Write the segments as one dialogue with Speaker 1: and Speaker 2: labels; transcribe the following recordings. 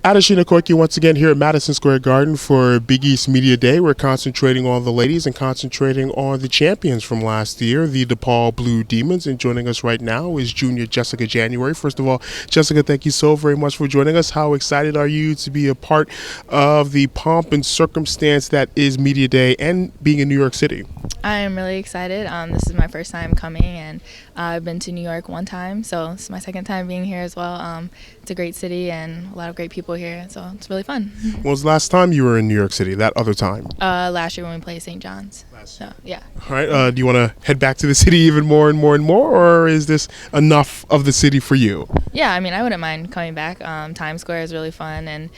Speaker 1: Adesina, Koiki once again here at Madison Square Garden for Big East Media Day. We're concentrating on the ladies and concentrating on the champions from last year, the DePaul Blue Demons. And joining us right now is junior Jessica January. First of all, Jessica, thank you so very much for joining us. How excited are you to be a part of the pomp and circumstance that is Media Day and being in New York City?
Speaker 2: I am really excited. This is my first time coming, and I've been to New York one time, so it's my second time being here as well. It's a great city and a lot of great people here, so it's really fun.
Speaker 1: When was the last time you were in New York City, that other time?
Speaker 2: Last year when we played St. John's. So, yeah.
Speaker 1: All right. Do you want to head back to the city even more and more and more, or is this enough of the city for you?
Speaker 2: Yeah, I mean, I wouldn't mind coming back. Times Square is really fun, and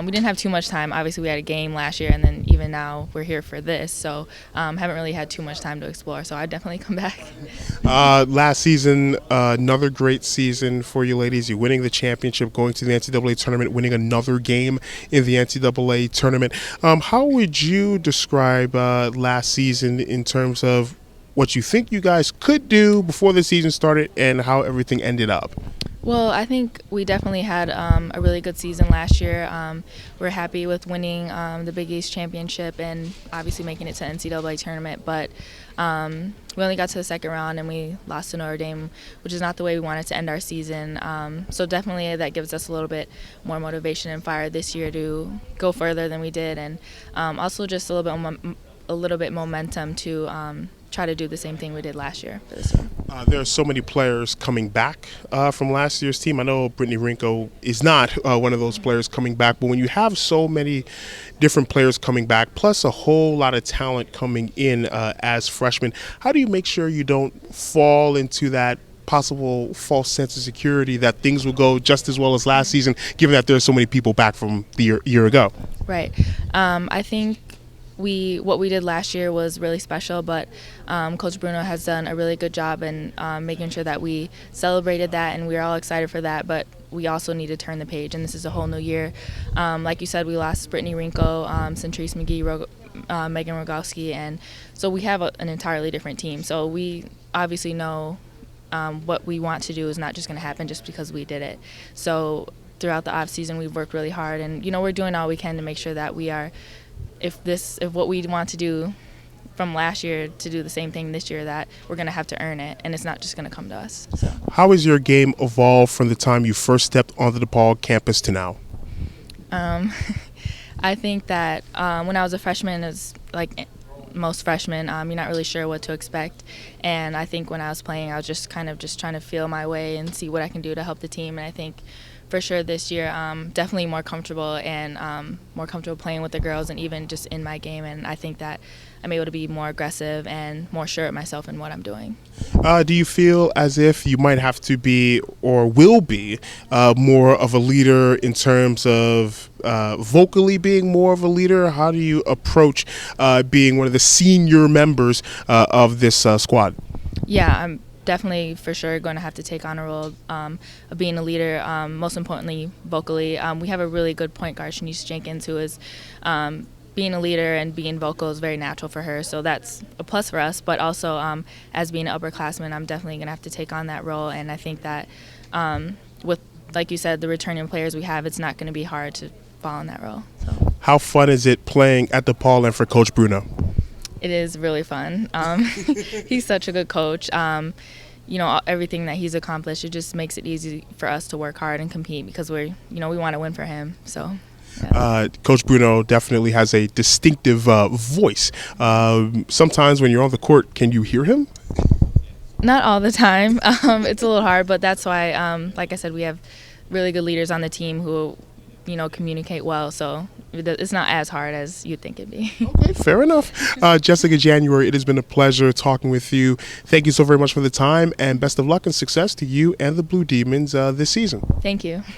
Speaker 2: we didn't have too much time. Obviously, we had a game last year, and then even now we're here for this, so haven't really had too much time to explore, so I'd definitely come back.
Speaker 1: Last season, another great season for you ladies. You're winning the championship, going to the NCAA tournament, winning another game in the NCAA tournament. How would you describe last season in terms of what you think you guys could do before the season started and how everything ended up?
Speaker 2: Well, I think we definitely had a really good season last year. We're happy with winning the Big East championship and obviously making it to NCAA tournament, but we only got to the second round and we lost to Notre Dame, which is not the way we wanted to end our season. So definitely that gives us a little bit more motivation and fire this year to go further than we did, and also just a little bit momentum to try to do the same thing we did last year for this year.
Speaker 1: There are so many players coming back from last year's team. I know Brittany Rinko is not one of those players coming back, but when you have so many different players coming back, plus a whole lot of talent coming in as freshmen, how do you make sure you don't fall into that possible false sense of security that things will go just as well as last season, given that there are so many people back from the year ago?
Speaker 2: Right. I think what we did last year was really special, but Coach Bruno has done a really good job in making sure that we celebrated that, and we're all excited for that, but we also need to turn the page, and this is a whole new year. Like you said, we lost Brittany Rinko, Centrise McGee, Megan Rogowski, and so we have an entirely different team. So we obviously know what we want to do is not just going to happen just because we did it. So throughout the off season, we've worked really hard, and we're doing all we can to make sure that we are, if what we want to do from last year to do the same thing this year, that we're going to have to earn it, and it's not just going to come to us. So,
Speaker 1: how has your game evolved from the time you first stepped on the DePaul campus to now?
Speaker 2: I think that when I was a freshman, it's like most freshmen, you're not really sure what to expect, and I think when I was playing, I was just kind of trying to feel my way and see what I can do to help the team, and I think for sure this year, definitely more comfortable and more comfortable playing with the girls and even just in my game. And I think that I'm able to be more aggressive and more sure of myself in what I'm doing.
Speaker 1: Do you feel as if you might have to be or will be more of a leader in terms of vocally being more of a leader? How do you approach being one of the senior members of this squad?
Speaker 2: Yeah, I'm definitely for sure going to have to take on a role of being a leader, most importantly vocally. We have a really good point guard, Shanice Jenkins, who is being a leader and being vocal is very natural for her, so that's a plus for us. But also as being an upperclassman, I'm definitely going to have to take on that role, and I think that with, like you said, the returning players we have, it's not going to be hard to fall in that role. So.
Speaker 1: How fun is it playing at DePaul and for Coach Bruno?
Speaker 2: It is really fun. He's such a good coach. Everything that he's accomplished, it just makes it easy for us to work hard and compete because we want to win for him. So. Yeah.
Speaker 1: Coach Bruno definitely has a distinctive voice. Sometimes when you're on the court, can you hear him?
Speaker 2: Not all the time. It's a little hard, but that's why, like I said, we have really good leaders on the team who communicate well, so it's not as hard as you'd think it'd be.
Speaker 1: Okay, fair enough. Jessica January, it has been a pleasure talking with you. Thank you so very much for the time, and best of luck and success to you and the Blue Demons this season.
Speaker 2: Thank you.